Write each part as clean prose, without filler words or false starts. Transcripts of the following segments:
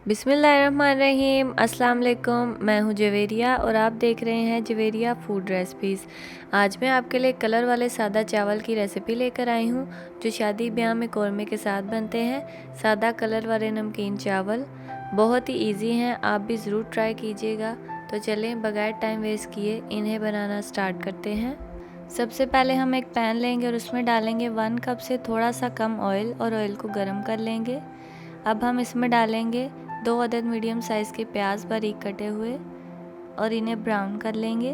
बिस्मिल्लाहिर्रहमानिर्रहीम। अस्सलाम वालेकुम। मैं हूं जवेरिया और आप देख रहे हैं जवेरिया फूड रेसिपीज़। आज मैं आपके लिए कलर वाले सादा चावल की रेसिपी लेकर आई हूं जो शादी ब्याह में कौरमे के साथ बनते हैं। सादा कलर वाले नमकीन चावल बहुत ही इजी हैं, आप भी ज़रूर ट्राई कीजिएगा। तो चलें बगैर टाइम वेस्ट किए इन्हें बनाना स्टार्ट करते हैं। सबसे पहले हम एक पैन लेंगे और उसमें डालेंगे 1 कप से थोड़ा सा कम ऑयल और ऑयल को गर्म कर लेंगे। अब हम इसमें डालेंगे 2 अदद मीडियम साइज़ के प्याज बारीक कटे हुए और इन्हें ब्राउन कर लेंगे।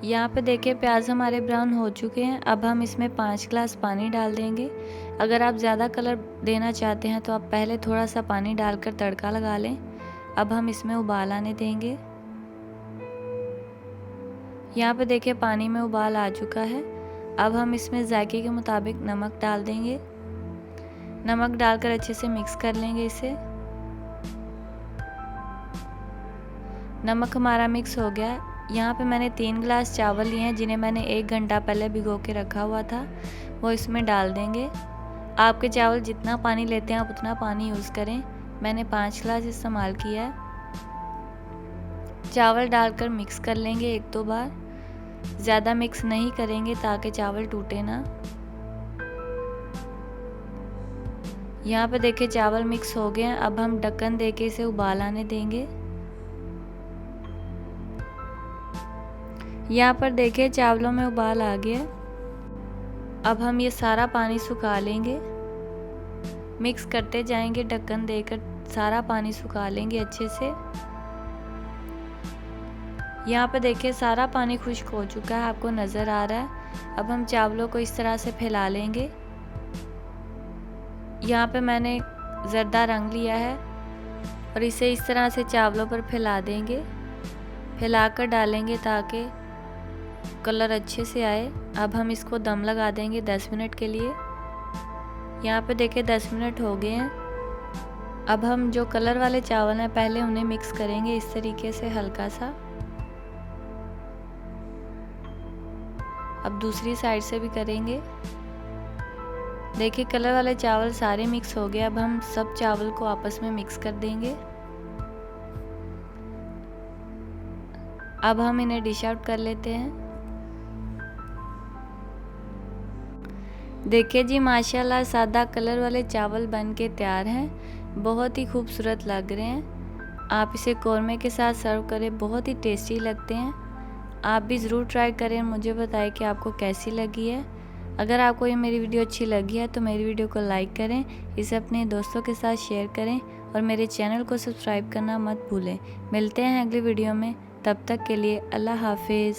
यहाँ पे देखिए प्याज हमारे ब्राउन हो चुके हैं। अब हम इसमें 5 गिलास पानी डाल देंगे। अगर आप ज़्यादा कलर देना चाहते हैं तो आप पहले थोड़ा सा पानी डालकर तड़का लगा लें। अब हम इसमें उबाल आने देंगे। यहाँ पे देखिए पानी में उबाल आ चुका है। अब हम इसमें जायके के मुताबिक नमक डाल देंगे। नमक डालकर अच्छे से मिक्स कर लेंगे इसे। नमक हमारा मिक्स हो गया। यहाँ पे मैंने 3 गिलास चावल लिए हैं जिन्हें मैंने 1 घंटा पहले भिगो के रखा हुआ था, वो इसमें डाल देंगे। आपके चावल जितना पानी लेते हैं आप उतना पानी यूज़ करें। मैंने 5 गिलास इस्तेमाल किया है। चावल डालकर मिक्स कर लेंगे 1-2 बार। ज़्यादा मिक्स नहीं करेंगे ताकि चावल टूटे ना। यहाँ पे देखिए चावल मिक्स हो गए हैं। अब हम ढक्कन देके इसे उबाल आने देंगे। यहाँ पर देखिए चावलों में उबाल आ गया। अब हम ये सारा पानी सुखा लेंगे। मिक्स करते जाएंगे ढक्कन देकर, सारा पानी सुखा लेंगे अच्छे से। यहाँ पे देखिए सारा पानी खुश्क हो चुका है, आपको नज़र आ रहा है। अब हम चावलों को इस तरह से फैला लेंगे। यहाँ पे मैंने ज़र्दा रंग लिया है और इसे इस तरह से चावलों पर फैला देंगे। फैलाकर डालेंगे ताकि कलर अच्छे से आए। अब हम इसको दम लगा देंगे 10 मिनट के लिए। यहाँ पे देखिए 10 मिनट हो गए हैं। अब हम जो कलर वाले चावल हैं पहले उन्हें मिक्स करेंगे इस तरीके से हल्का सा। अब दूसरी साइड से भी करेंगे। देखिए कलर वाले चावल सारे मिक्स हो गए। अब हम सब चावल को आपस में मिक्स कर देंगे। अब हम इन्हें डिश आउट कर लेते हैं। देखिए जी माशाल्लाह सादा कलर वाले चावल बन के तैयार हैं। बहुत ही खूबसूरत लग रहे हैं। आप इसे कौरमे के साथ सर्व करें, बहुत ही टेस्टी लगते हैं। आप भी ज़रूर ट्राई करें, मुझे बताएं कि आपको कैसी लगी है। अगर आपको ये मेरी वीडियो अच्छी लगी है तो मेरी वीडियो को लाइक करें, इसे अपने दोस्तों के साथ शेयर करें और मेरे चैनल को सब्सक्राइब करना मत भूलें। मिलते हैं अगली वीडियो में, तब तक के लिए अल्लाह हाफिज़।